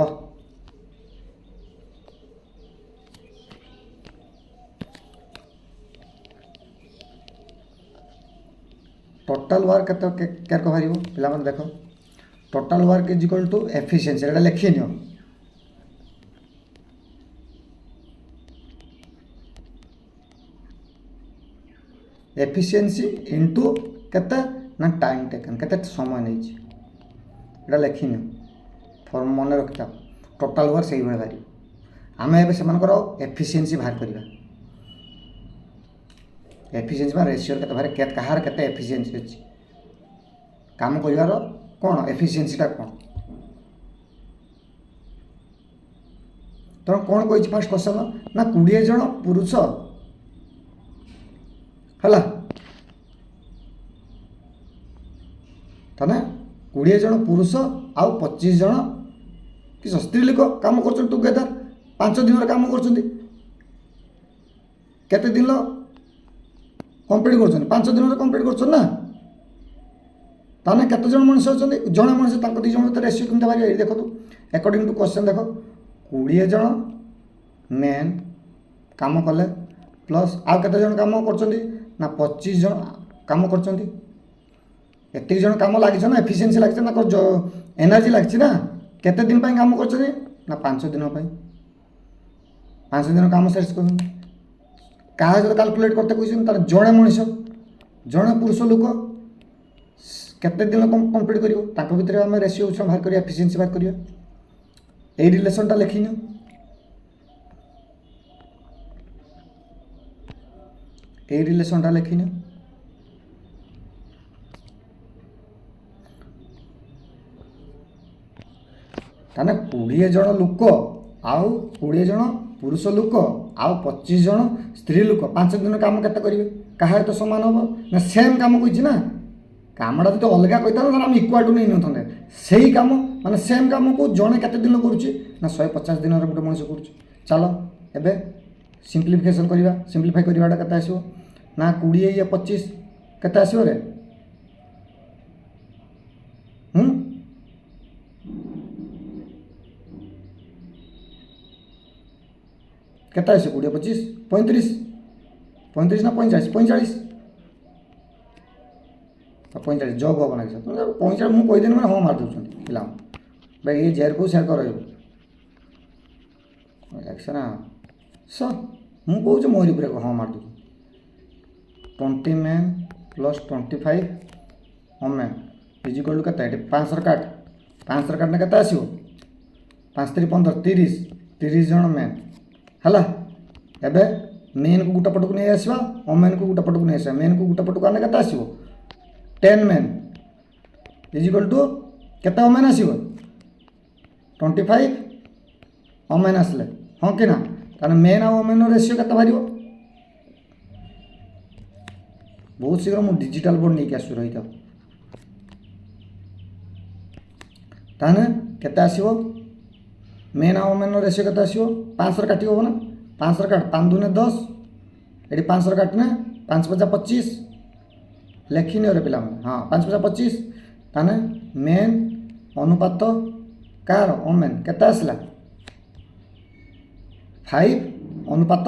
टोटाल वर्क केरक बाहर पे देख total work is equal to efficiency ये लिखिनि एफिशिएंसी इंटू केते ना टाइम टेकन केते समय नहीं लिखिनि फॉर्म मन रखता टोटाल वर्क से बाहर आम ए एफिशिएंसी बाहर करवा एफिशिएंसी रेशियो के बाहर कहार के एफिशिएंसी अच्छी काम कर कौन एफिशिएंसीटा कौन तेणु कौन कही फास्ट क्वेश्चन ना 20 जन पुरुष है ताने 20 जन पुरुष आउ 25 जन कि स्त्री लोक कम कर टुगेदर 5 दिन काम कर दिन कंप्लीट कर 5 दिन कंप्लीट कर ना ताने केते जन मनुष्य अच्छा जड़े मनुष्य दु जन भर रेशियो केमती बाहर देखो अकॉर्डिंग टू क्वेश्चन देख 20 जन मेन काम कले प्लस आउ केते जन काम कर ना 25 जन काम कर एतिक जन काम लगी ना एफिशिएंसी लगी ना एनर्जी लगी ना केते दिन काम कर ना 5 दिन 5 दिन काम शेष कर क्या कैलकुलेट करते कहते तार जड़े मनुष्य जड़े पुरुष लोक केते दिन कंप्लीट कर भितर आम रेशियो बाहर कर एफिशिएंसी बाहर कर यही रिलेशनटा लिखिन यही रिलेशनटा लिखिन ताने 20 जन लोक आउ 20 जन पुरुष लोक आउ 25 जन स्त्री लोक 5 दिन काम केते करेंगे क्या तो सामान हम ना सेम काम कही ना कामटा तो अलग कही था आम इक्वाल टू नहीं नए से कम माने सेम कम को जड़े केते दिन कर 150 दिन गोटे मनुष्य कर चलो एबे सिंप्लीफिकेशन करवा सिंप्लीफाई करवाटा केते आसो ना 20 या 25 केते आसो रे केते आसो 20 25 35 35 ना 45 45 45 जग हम ना 45 मुझे कहीदेनी मैंने हाँ मार दूसरी पिला भाई ये जेर को सेयार कर ना स मुझे कहूँ मोरी पूरे हाँ मार दू 20 man plus 25 women is equal to के 5 काट 5 काटने के आसो 5 3 15 30 30 जन मैन है एबे मेन को गोटे पट को नहीं आसवा वोमेन को गोटे पट को नहीं आसवा मेन को गोटे पट को आने के आसो 10 मैन इज इक्वल टू केते वोमेन आसो 25 वोमेन आसले हाँ कि ना ताने मेन आ वोमेन रेशियो केते बाहर बहुत शीघ्र मु डिजिटल बोर्ड नहीं आसु रही ताने केते आसो मेन आ वोमेन रेशियो केते आसो 5 काटी हो ना 5 काट 5 दूने 10 ये 5 काटने 5 5 25 लिखिन रे पिला हाँ 5 5 25 ताने मेन अनुपात कार वोमेन केते आसला 5 अनुपात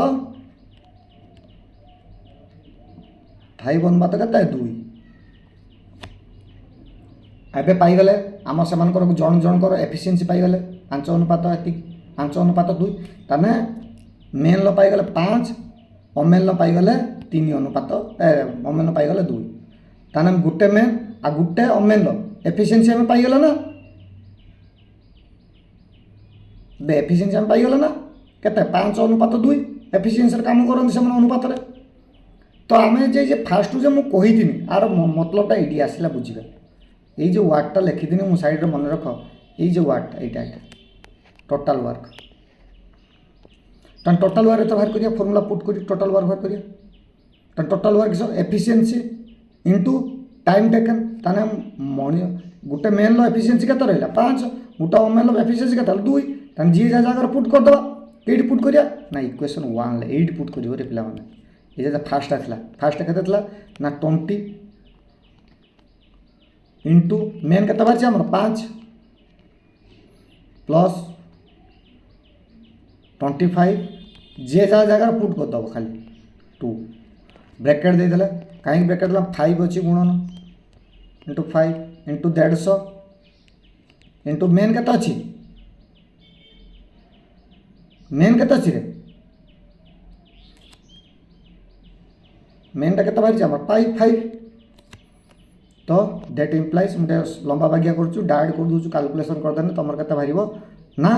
5 अनुपात केते 2 एबे पाइगले आम से जन जनकर एफिशिएंसी पाइगले 5 अनुपात 5 अनुपात 2 ताने मेन लो पाइगले 5 वोमेन लो पाइगले 3 अनुपात वोमेन पाइगले 2 ताने गोटे मेन आ गुटे ओमेन एफिशिएंसी आम पाईगला ना एफिशिएंसी आम पाईगला ना केते 5:2 एफिशिएंसी काम करते से अनुपात रे। तो आम जे फास्ट जो मुझे कही आर मतलबटा ये आसला बुझे ये जो वार्डटा लिखिदी मु साइड रे मन रख ये जो वार्डटा यहाँ टोटाल वर्क तो टोटाल वर्क तो बाहर करिया फॉर्मूला पुट कर टोटाल वर्क बाहर करिया तो total work efficiency into time taken ताने मणि गोटे मेन लो एफिशिएंसी केते रहला 5 गोटे ओमेन लो एफिशिएंसी केते 2 ताने जी जा जगह पुट कर दबा एट पुट करिया ना इक्वेशन 1 ले 8 पुट करियो रे पिला माने ये जो फास्ट आसला फास्ट केते थला ना 20 इंटू मेन केते बारछि हमर 5 प्लस 25 जे जा जगह पुट कर दबो खाली 2 ब्रैकेट दे देला कहीं ब्रैकेट ला 5 अछि गुणन इंटू 5 इंटू 150 इंटू मेन केते अछि मेन केते अछि रे मेनटा केते बाहर हमर 5 तो दैट इम्प्लाइज मुझे लंबा बागिया करूँ डायरेक्ट कर दूँ कैलकुलेशन करदेने तुम केते बाहर ना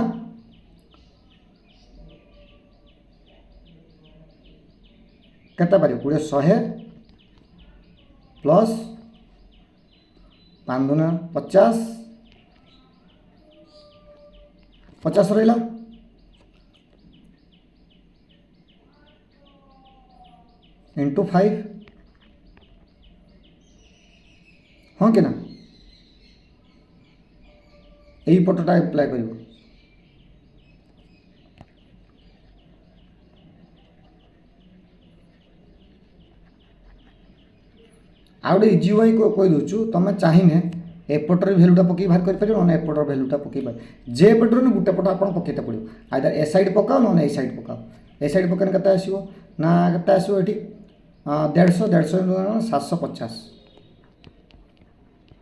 केते बाहर पूरे 100 प्लस 5 दूना 50 50 रहा इंटू 5 हाँ कि ना यही पटटा अप्लाई कर आउटे इजी वाई कही दूचु तुम चाहिए एपटर भैल्यूटा पकई बाहर कर एपटर भैल्यूटा पकई पार जे पटर गोटे पट आप पकईते पड़ो आइदर ए साइड पकाओ ना ए साइड पकाओ ए साइड पकने केते आसीबो ना केते आसीबो एठी 150 750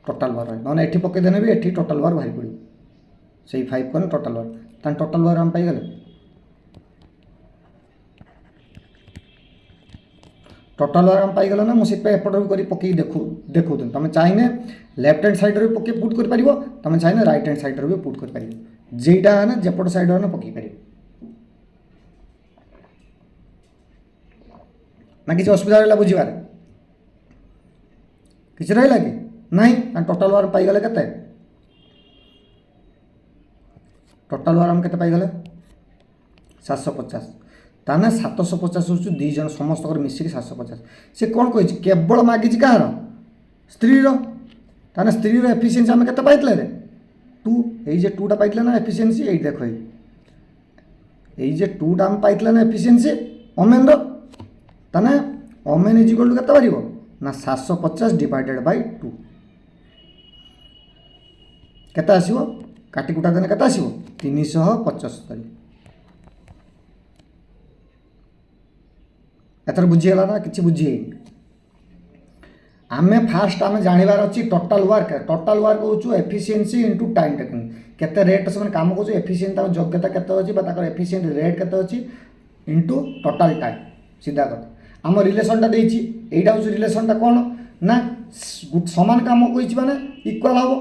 टोटाल बार ना ये पकईदेने भी ये टोटाल बार बाहर पड़ो से 5 कने टोटाल बार तान टोटाल बार आम पाईगले टोटाल बार आम पाईगल ना मुझे एपटर भी पकई देखो तुम चाहिए लेफ्ट हैंड साइड रे पकई पुट कर पारिबो तुम चाहिए राइट हैंड साइड रे भी पुट कर पारिबो जेटा है ना जेपट साइड है ना पकई पारिबो ना किसी असुविधा रहा बुझार किसी रहा कि नहीं टोटाल बार पाईगले केते टोटाल बार आम केते पाईगले 750 ताने 750 हूँ दी जन समस्त मिसिक 750 से कौन कही केवल मागिच कहार स्त्री ताने स्त्री एफिशिएंसी आम केते पाइतले रे 2 ये जे 2टा पाइतले ना एफिशिएंसी ये देख ये जे 2टा आम पाइतले ना एफिशिएंसी ओमेन ताने ओमेन इज इक्वल टू केते बारिबो ना 750 डिवाइडेड बाय 2 केते आसीबो काटी कुटा देने केते आसीबो 375 एथर बुझीगला ना कि बुझी आमे फास्ट आमे जानिबार अछि टोटल वर्क होचु एफिशिएंसी इनटू टाइम टेकन केते रेट से काम करछु एफिशिएंट ताको योग्यता केते अछि बा ताको एफिशिएंट रेट केते अछि इनटू टोटल टाइम सीधा कथा आम रिलेशनटा देछि एटा होचु रिलेशनटा कोन ना समान काम कइछि माने इक्वल हबो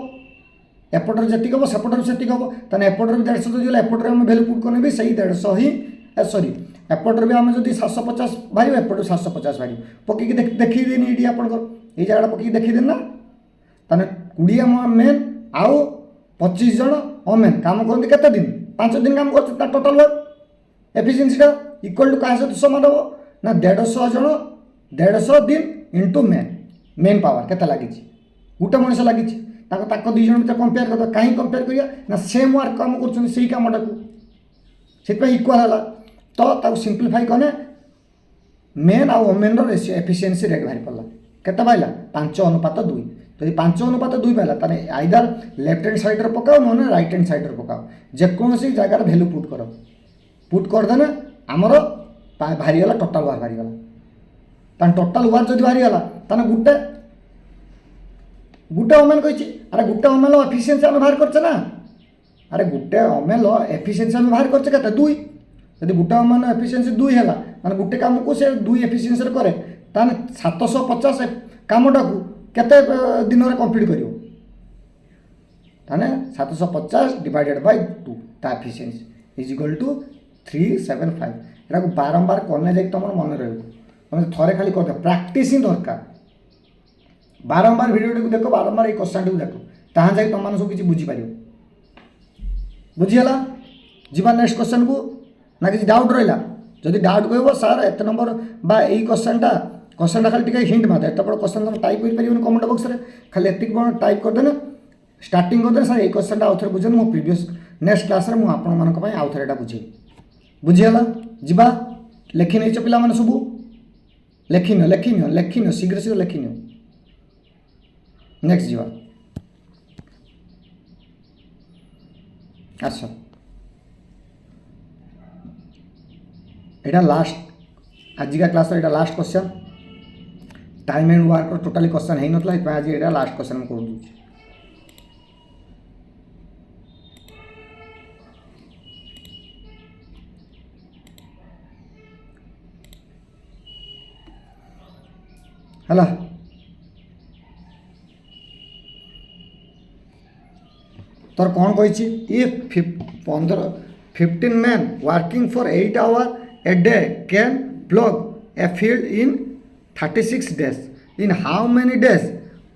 एपटर जेतिक हबो सेपटर सेतिक हबो तने एपटर भी 150 दिला एपटर हम वैल्यू पुट करने भी सही 150 ही सॉरी एपटर भी आम जब 750 बाहर एपटर 750 बाहर पकईक देखी देनी ये आपंकर ये जगह पकईक देखीदेन ना ताने 20 मेन आउ 25 जन ओमेन काम करते केते दिन 5 दिन काम करते टोटाल वर्क एफिशिएंसीटा इक्वल टू क्या सहित सामान हम ना 150 जन 150 दिन इंटू मेन पावर केते लगी गोटे मनीष लगी दुई जन भर कंपेयर कर कहीं कंपेयर करिया ना सेम वर्क काम कर कामटा को से इक्वल है तो सिंप्लीफाई कने मेन आउ ओमेन रेशियो एफिशिएंसी रेट बाहर पड़ा केते पाइला 5:2 जदि 5:2 पाइला ताने आइदर लेफ्ट हैंड साइड रे पकाओ न राइट हैंड साइड रे पकाओ जेकोसी जगह वैल्यू पुट कर देना आमर बाहरी गला टोटाल वार बाहरी गला तान टोटाल वार जदि बाहरी गला ताने गुटे ओमेन कहिछि अरे गुटे ओमेन एफिशिएंसी हम बाहर करछ ना अरे गुटे ओमेन एफिशिएंसी हम बाहर करछ केते 2 यदि गोटे ओमेन एफिशिएंसी 2 है माने गोटे काम को से 2 एफिशिएंसी करे ताने 750 कामटा को केते दिन में कंप्लीट करियो ताने 750 डिवाइडेड बाय 2 ता एफिशिएंसी इज इक्वल टू 375 एटा को बारंबार करने जाई तुम मन रहबो तुम थरे खाली कर प्रैक्टिस ही दरकार बारंबार वीडियो को देखो बारंबार ये क्वेश्चन को देखो ताहा जाई तुम मन सब किछि बुझी पारियो बुझियला जीवा नेक्स्ट क्वेश्चन को ना किसी डाउट रहा जदि डाउट कहब सार एत नंबर बा यही क्वेश्चन खाली टिके हिंट मार एत बड़ क्वेश्चन तुम टाइप कर पारिबनि कमेंट बॉक्स रे खाली एतिक बड़ टाइप कर देना स्टार्टिंग कर देना सार ये क्वेश्चन आउ थे बुझे मो प्रीवियस नेक्स्ट क्लास रे मु आपण मानक पई आउ थे बुझे बुझियला जीवा लेखि नै पिला माने सब लेखिन शीघ्र शीघ्र लेखिन नेक्स्ट जीवा आस एटा last आजिका class Etah last question time and work totally question है नतला आज एटा लास्ट क्वेश्चन में कर दूँ हला तोर कौन कही if 15 men working for 8 hours a day can plug a field in 36 days in how many days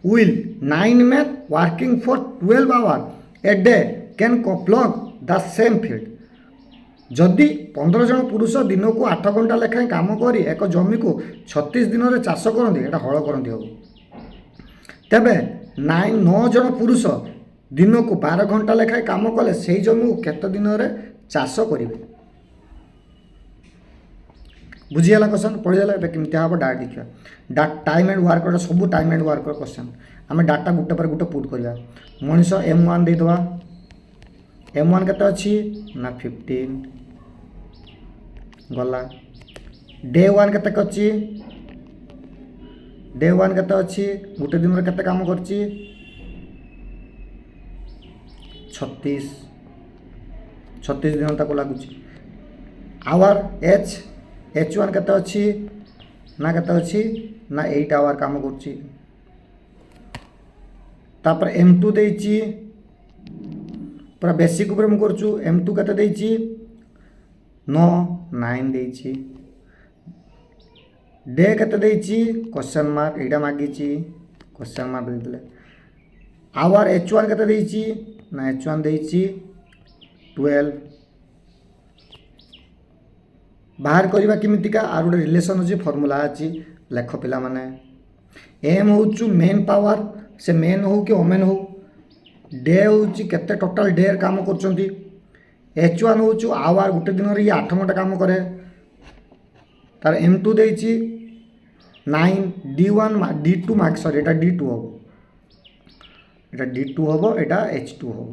will 9 men working for 12 hours a day can plug the same field जदि 15 जन पुरुष दिन को 8 घंटा लेखाएं काम करी एक जमी को 36 दिन में चाष करती एटा हल करती हम तेबे 9 जन पुरुष दिन को 12 घंटा लेखाएं काम कले से जमी को केत दिन में चाष करेंगे बुझीगला क्वेश्चन पढ़ीगला केमती हम डायरेक्ट देखा टाइम एंड वर्क सब टाइम एंड वर्क क्वेश्चन आम डाटा गोटे पर गोटे पुट करवा मनीष M1 देदवा M1 केते अच्छी ना 15 गला डे 1 केते अच्छी डे 1 केते अच्छी गोटे दिन में केते काम करची 36 दिन तक लगुच आवर H1 केते अच्छी ना केते अच्छी ना 8 आवर काम करची तापर M2 देची पूरा बेसिक ऊपर मुझे करछु M2 केते देची 9 देची डे केते देची क्वेश्चन मार्क एटा मागिची क्वेश्चन मार्क देले आवर H1 केते देची ना H1 देची 12 बाहर करवा किमितिका आर गोटे रिलेशन अच्छी फर्मूला अच्छी लेख पिला माने एम होचु मेन पावर से मेन हो कि ओमेन हो डे होची केते टोटल डे काम करचंती H1 होचु आवर गोटे दिन रे 8 घंटा काम करे तार M2 देची 9 D1 D2 mark sorry एटा D2 हो एटा D2 हो एटा H2 हो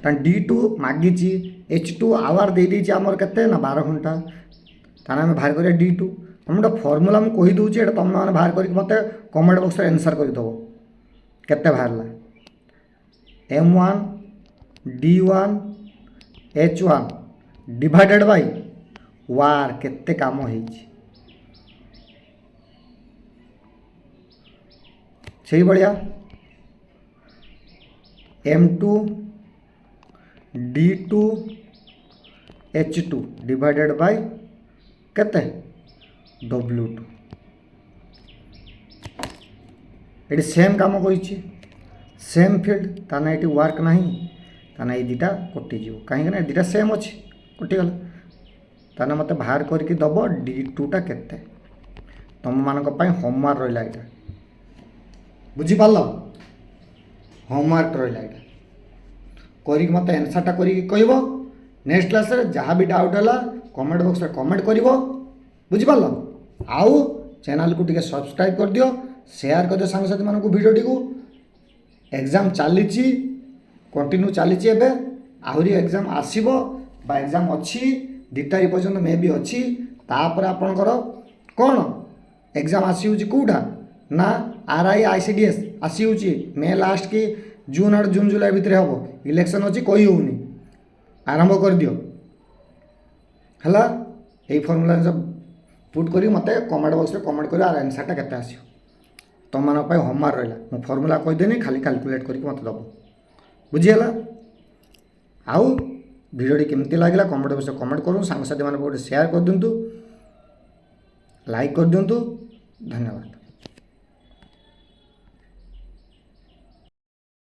ता D2 मागिची H2 आवर दे देची हमर केते ना 12 घंटा ताना हम बाहर करिया D2 हम गोटे फॉर्मूला मु कहि दउची एटा तुम माने बाहर करके मते कमेंट बॉक्स रे आंसर कर दबो केते बाहरला M1 D1 H1 divided by वार केते काम होईची सही बढ़िया M2 D2 H2 divided by केते W2 ये सेम काम कही सेम फील्ड ताना ये वर्क ना ताना ये दुटा कटिज कहीं दुटा सेम अच्छे कटिगला ताना मत बाहर करके दब D2 टा केते तुम मानक होमवर्क रहा यहाँ बुझीपार होमवर्क रहा यहाँ कर मत आंसरटा कर नेक्स्ट क्लास रे जहाँ भी डाउट है कमेंट बॉक्स रे कमेंट कर बुझीपार आउ चैनल को टिके सब्सक्राइब कर दियो शेयर कर दियो सांग साथी मानक वीडियो को एग्जाम चली कंटिन्यू चली आहरी एग्जाम आसीबो बा एग्जाम अच्छी 2 तारीख पर्यंत मे भी अच्छी तापर आपणकर कौन एग्जाम आसी कौटा ना RI ICDS आसी मे लास्ट की जून आड़ जून जुलाई भितर हम इलेक्शन अच्छी कही होनी आरंभ कर दियो हला यही फॉर्मूला सब पुट करी मते कमेंट बॉक्स रे कमेंट करी आर आंसर टा केते आसी ତୁମମାନଙ୍କ ପାଇଁ ହୋମୱାର୍କ ରହିଲା। ମୁଁ ଫର୍ମୁଲା କହିଦେନି, ଖାଲି କାଲକୁଲେଟ୍ କରିକି ମୋତେ ଦେବ। ବୁଝିହେଲା? ଆଉ ଭିଡ଼ିଓଟି କେମିତି ଲାଗିଲା କମେଣ୍ଟ ବକ୍ସରେ କମେଣ୍ଟ କରନ୍ତୁ, ସାଙ୍ଗସାଥିମାନଙ୍କୁ ଗୋଟେ ସେୟାର କରିଦିଅନ୍ତୁ, ଲାଇକ୍ କରିଦିଅନ୍ତୁ। ଧନ୍ୟବାଦ।